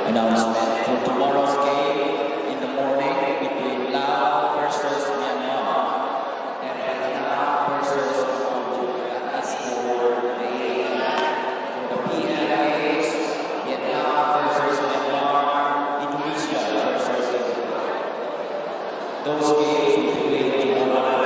announcement for tomorrow's game in the morning between Laos versus Myanmar and Vietnam versus Cambodia. That's for the PHIs, Vietnam versus Myanmar, Indonesia versus Singapore. Those games will be played tomorrow.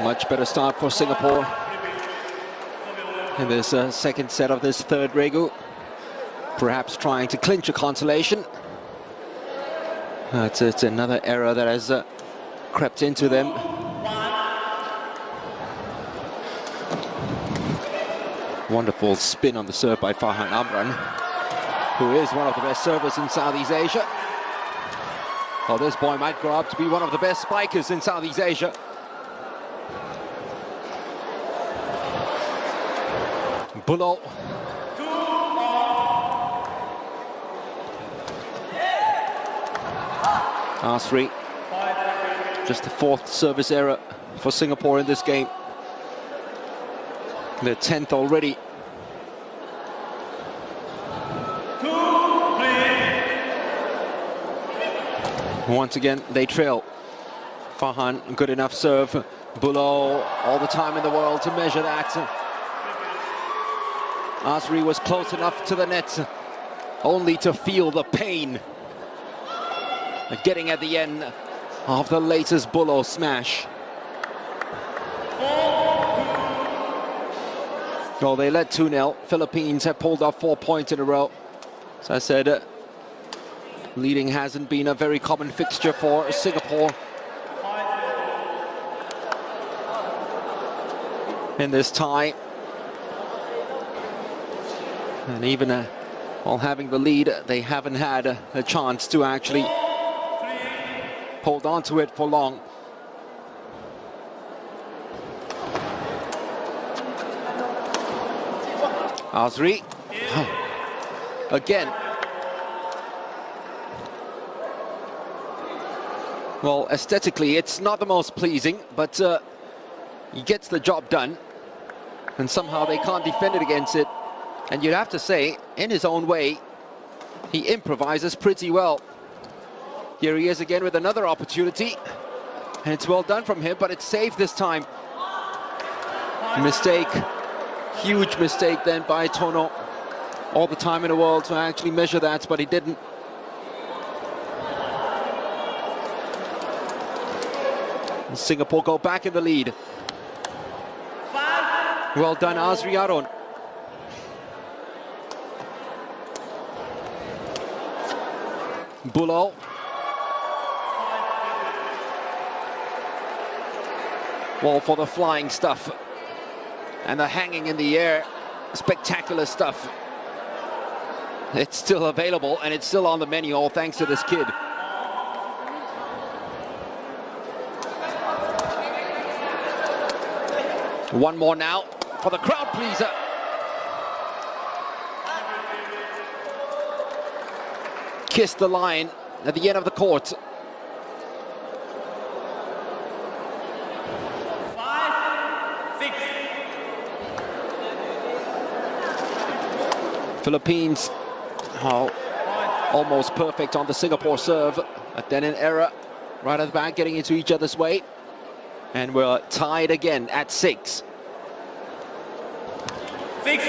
Much better start for Singapore in this second set of this third regu. Perhaps trying to clinch a consolation. It's another error that has crept into them. Wonderful spin on the serve by Farhan Amran, who is one of the best servers in Southeast Asia. Well, this boy might grow up to be one of the best spikers in Southeast Asia. Bulo. Asri. Just the fourth service error for Singapore in this game. Their 10th already. Once again, they trail. Farhan, good enough serve. Bulo, all the time in the world to measure that. Asri was close enough to the net, only to feel the pain. Getting at the end of the latest Bulo smash. Well, they led 2-0. Philippines have pulled off 4 points in a row. As I said, leading hasn't been a very common fixture for Singapore in this tie. And even while having the lead, they haven't had a chance to actually hold on to it for long. Asri. Again. Well, aesthetically, it's not the most pleasing, but he gets the job done. And somehow they can't defend it against it. And you'd have to say, in his own way, he improvises pretty well. Here he is again with another opportunity. And it's well done from him, but it's saved this time. Mistake. Huge mistake then by Tono. All the time in the world to actually measure that, but he didn't. And Singapore go back in the lead. Well done, Asri Aron. Bulo. Well, for the flying stuff and the hanging in the air, spectacular stuff. It's still available and it's still on the menu, all thanks to this kid. One more now for the crowd pleaser. Kissed the line at the end of the court. Philippines, almost perfect on the Singapore serve, but then an error right at the back, getting into each other's way. And we're tied again at 6. 6.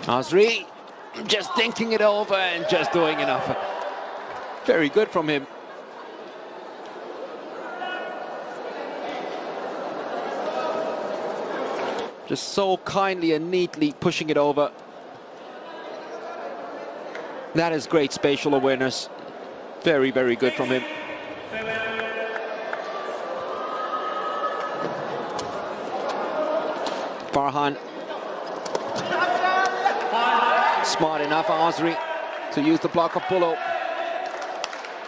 Azri just thinking it over and just doing enough. Very good from him. Just so kindly and neatly pushing it over. That is great spatial awareness. Very, very good from him. Farhan. Smart enough, Azri, to use the block of Bullo.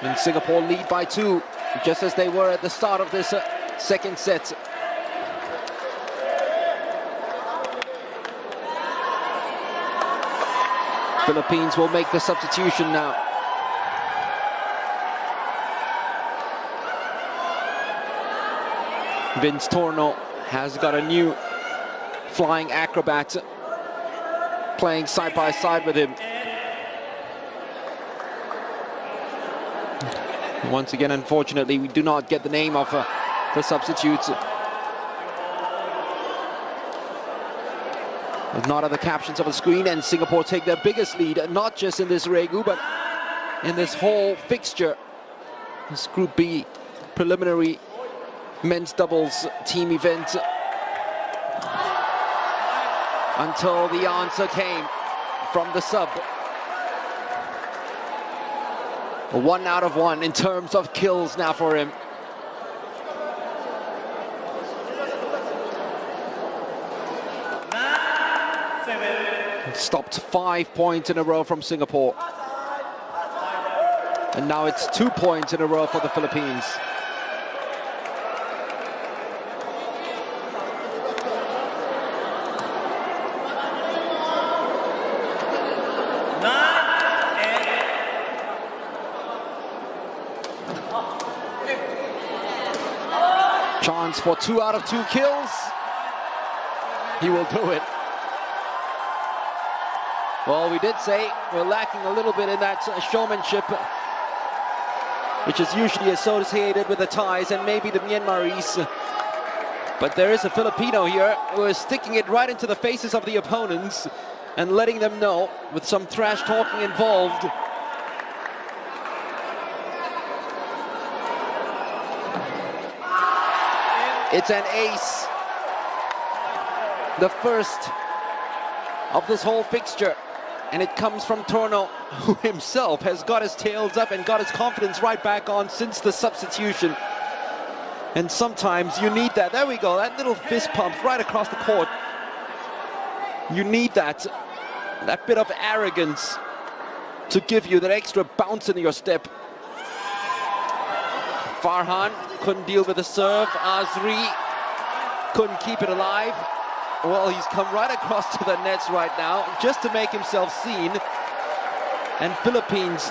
And Singapore lead by 2, just as they were at the start of this second set. Philippines will make the substitution now. Vince Torno has got a new flying acrobat playing side by side with him. Once again, unfortunately, we do not get the name of the substitutes. With not on the captions of the screen, and Singapore take their biggest lead, not just in this Regu, but in this whole fixture. This Group B preliminary men's doubles team event. Until the answer came from the sub. 1 out of 1 in terms of kills now for him. Stopped 5 points in a row from Singapore. And now it's 2 points in a row for the Philippines. Chance for 2 out of 2 kills. He will do it. Well, we did say we're lacking a little bit in that showmanship, which is usually associated with the Thais and maybe the Myanmaris. But there is a Filipino here who is sticking it right into the faces of the opponents and letting them know, with some trash talking involved, it's an ace. The first of this whole fixture. And it comes from Torno, who himself has got his tails up and got his confidence right back on since the substitution. And sometimes you need that. There we go, that little fist pump right across the court. You need that bit of arrogance to give you that extra bounce in your step. Farhan couldn't deal with the serve. Azri couldn't keep it alive. Well, he's come right across to the nets right now just to make himself seen. And Philippines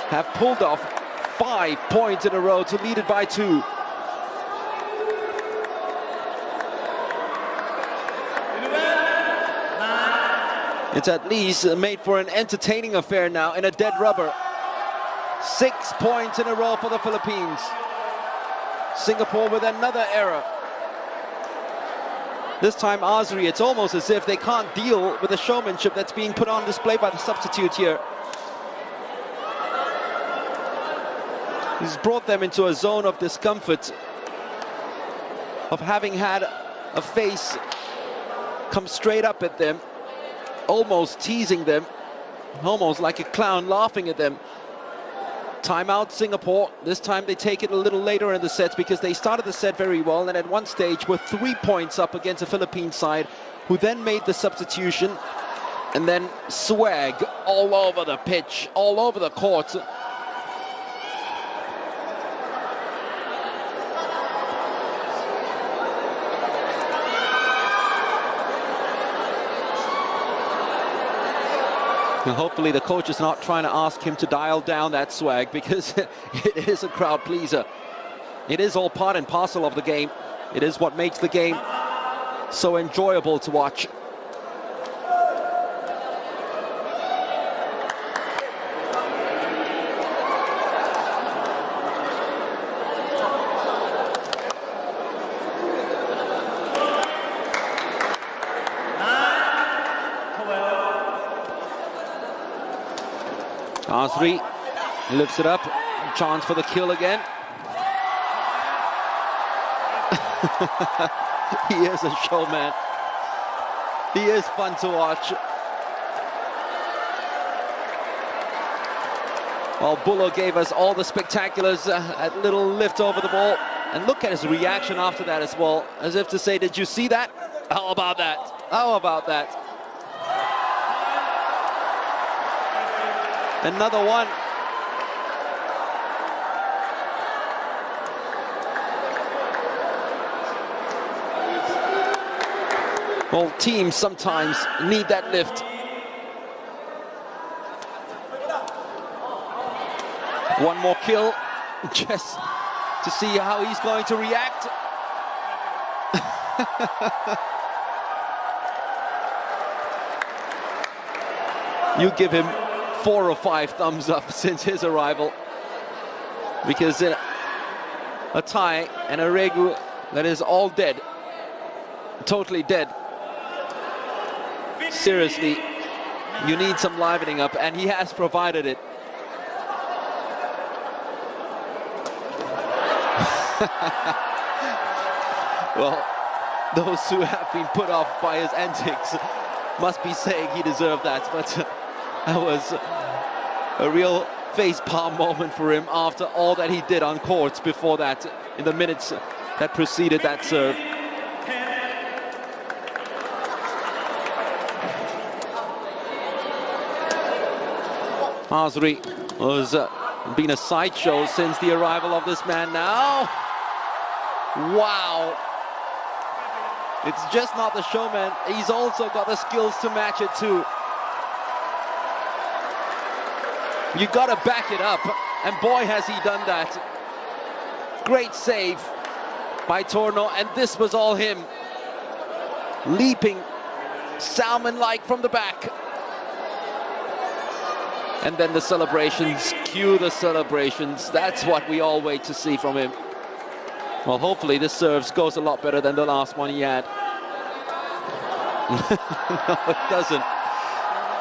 have pulled off 5 points in a row to lead it by 2. It's at least made for an entertaining affair now in a dead rubber. 6 points in a row for the Philippines. Singapore with another error. This time Azri, it's almost as if they can't deal with the showmanship that's being put on display by the substitute here. He's brought them into a zone of discomfort, of having had a face come straight up at them, almost teasing them, almost like a clown laughing at them. Timeout Singapore. This time they take it a little later in the sets because they started the set very well and at one stage were 3 points up against the Philippine side, who then made the substitution and then swag all over the pitch, all over the court. And hopefully the coach is not trying to ask him to dial down that swag, because it is a crowd pleaser. It is all part and parcel of the game. It is what makes the game so enjoyable to watch. Asri lifts it up. Chance for the kill again. He is a showman. He is fun to watch. Well, Bullo gave us all the spectaculars, that little lift over the ball. And look at his reaction after that as well, as if to say, did you see that? How about that? How about that? Another one. Well, teams sometimes need that lift. One more kill, just to see how he's going to react. You give him 4 or 5 thumbs up since his arrival, because a tie and a Regu that is all dead, totally dead. Seriously, you need some livening up, and he has provided it. Well, those who have been put off by his antics must be saying he deserved that, but that was a real face-palm moment for him after all that he did on courts before that, in the minutes that preceded that serve. Asri has been a sideshow since the arrival of this man now. Wow. It's just not the showman, he's also got the skills to match it too. You gotta back it up, and boy has he done that. Great save by Torno, and this was all him. Leaping salmon-like from the back. And then the celebrations, cue the celebrations. That's what we all wait to see from him. Well, hopefully this serves goes a lot better than the last one he had. No, it doesn't.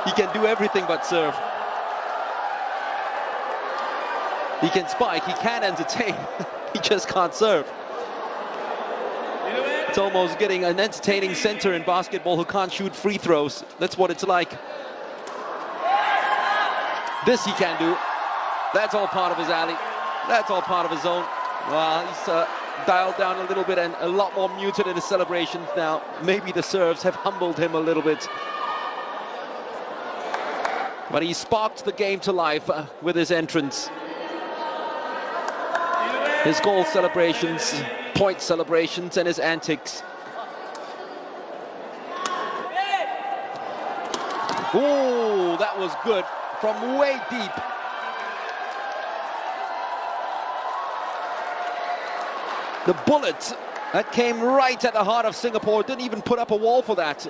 He can do everything but serve. He can spike, he can entertain. He just can't serve. It's almost getting an entertaining center in basketball who can't shoot free throws. That's what it's like. This he can do. That's all part of his alley. That's all part of his zone. Well, he's dialed down a little bit and a lot more muted in his celebrations now. Maybe the serves have humbled him a little bit. But he sparked the game to life with his entrance. His goal celebrations, point celebrations, and his antics. Oh, that was good from way deep. The bullet that came right at the heart of Singapore, didn't even put up a wall for that.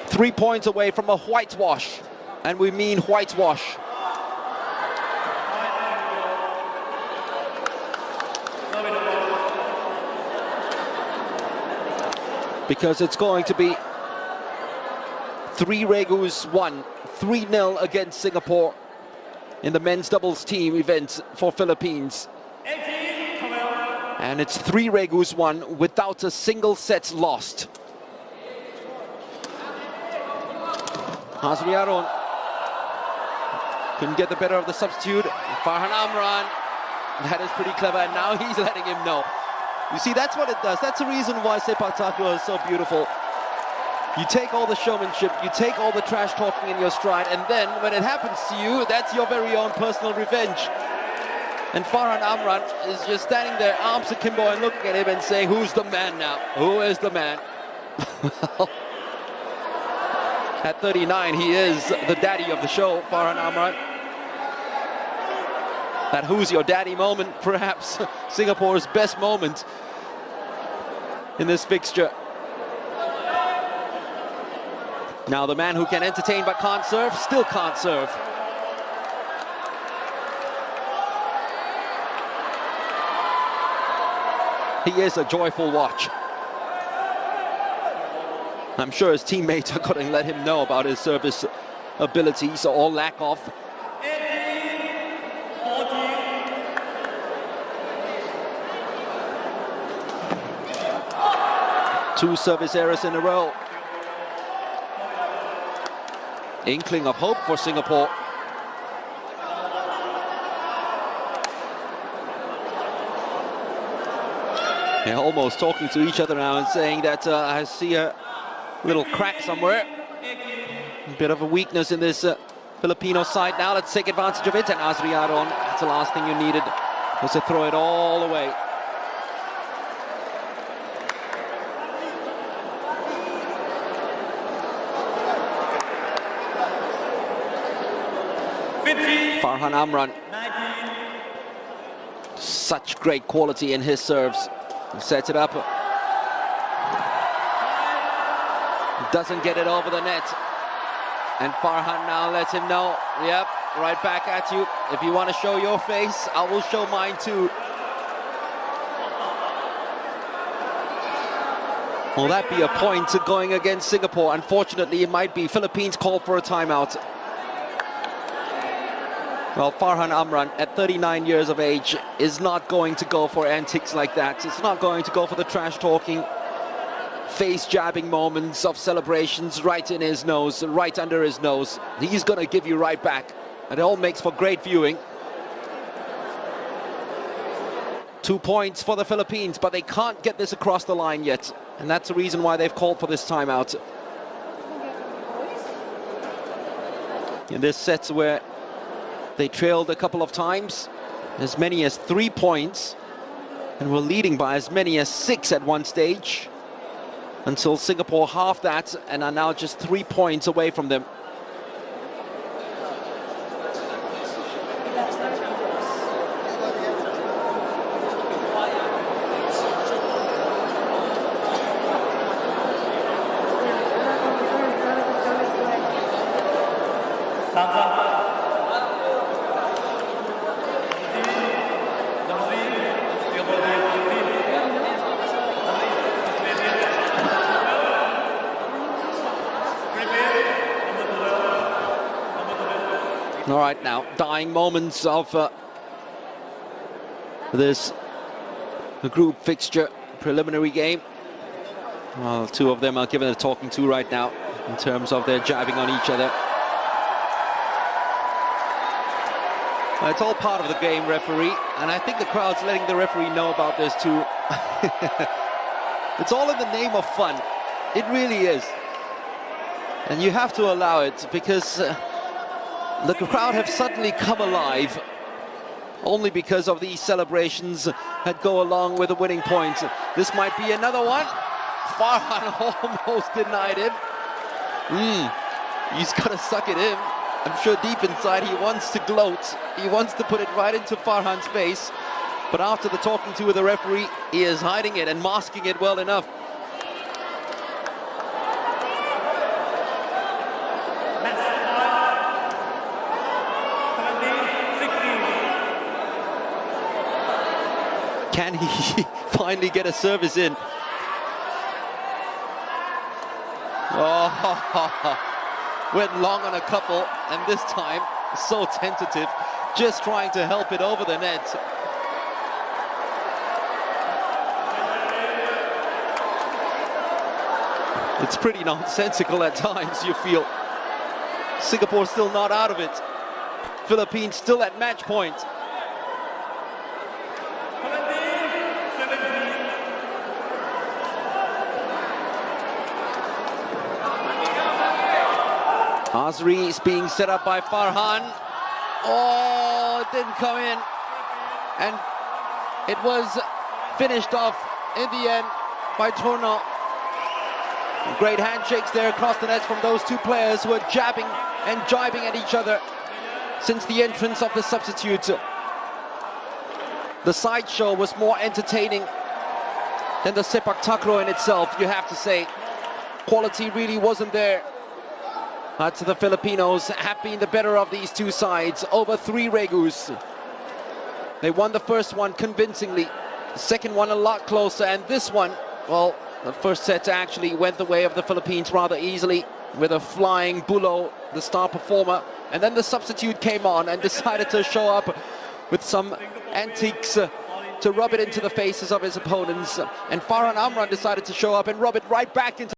3 points away from a whitewash, and we mean whitewash. Because it's going to be 3 Regus 1, 3-0 against Singapore in the men's doubles team event for Philippines. And it's 3 Regus 1 without a single set lost. Hasri Aron couldn't get the better of the substitute. Farhan Amran, that is pretty clever, and now he's letting him know. You see, that's what it does. That's the reason why Sepak Takraw is so beautiful. You take all the showmanship, you take all the trash talking in your stride, and then when it happens to you, that's your very own personal revenge. And Farhan Amran is just standing there, arms akimbo, and looking at him and saying, who's the man now? Who is the man? At 39, he is the daddy of the show, Farhan Amran. That who's your daddy moment, perhaps Singapore's best moment in this fixture. Now the man who can entertain but can't serve, still can't serve. He is a joyful watch. I'm sure his teammates are going to let him know about his service abilities or lack of. Two service errors in a row. Inkling of hope for Singapore. They're almost talking to each other now and saying that I see a little crack somewhere. A bit of a weakness in this Filipino side now. Let's take advantage of it. And Azriaron, that's the last thing you needed, was to throw it all away. Farhan Amran. Such great quality in his serves. He sets it up. Doesn't get it over the net. And Farhan now lets him know, yep, right back at you. If you want to show your face, I will show mine too. Will that be a point to going against Singapore? Unfortunately, it might be. Philippines called for a timeout. Well, Farhan Amran, at 39 years of age, is not going to go for antics like that. It's not going to go for the trash-talking, face-jabbing moments of celebrations right in his nose, right under his nose. He's going to give you right back. And it all makes for great viewing. 2 points for the Philippines, but they can't get this across the line yet. And that's the reason why they've called for this timeout. In this set where they trailed a couple of times, as many as 3 points, and were leading by as many as 6 at one stage, until Singapore halved that and are now just 3 points away from them. All right, now, dying moments of this group fixture preliminary game. Well, two of them are given a talking to right now in terms of their jabbing on each other. Well, it's all part of the game, referee, and I think the crowd's letting the referee know about this too. It's all in the name of fun. It really is. And you have to allow it because the crowd have suddenly come alive only because of these celebrations that go along with the winning points. This might be another one. Farhan almost denied him. He's got to suck it in. I'm sure deep inside he wants to gloat. He wants to put it right into Farhan's face. But after the talking to with the referee, he is hiding it and masking it well enough. Can he finally get a service in? Oh, went long on a couple, and this time so tentative, just trying to help it over the net. It's pretty nonsensical at times, you feel. Singapore still not out of it. Philippines still at match point. Azri is being set up by Farhan. Oh, it didn't come in. And it was finished off in the end by Takraw. Great handshakes there across the nets from those two players who are jabbing and jibing at each other since the entrance of the substitute. The sideshow was more entertaining than the Sepak Takraw in itself, you have to say. Quality really wasn't there. But the Filipinos have been the better of these two sides over 3 regus. They won the first one convincingly, the second one a lot closer, and this one, well, The first set actually went the way of the Philippines rather easily with a flying Bulo, the star performer, and then the substitute came on and decided to show up with some antiques to rub it into the faces of his opponents, and Farhan Amran decided to show up and rub it right back into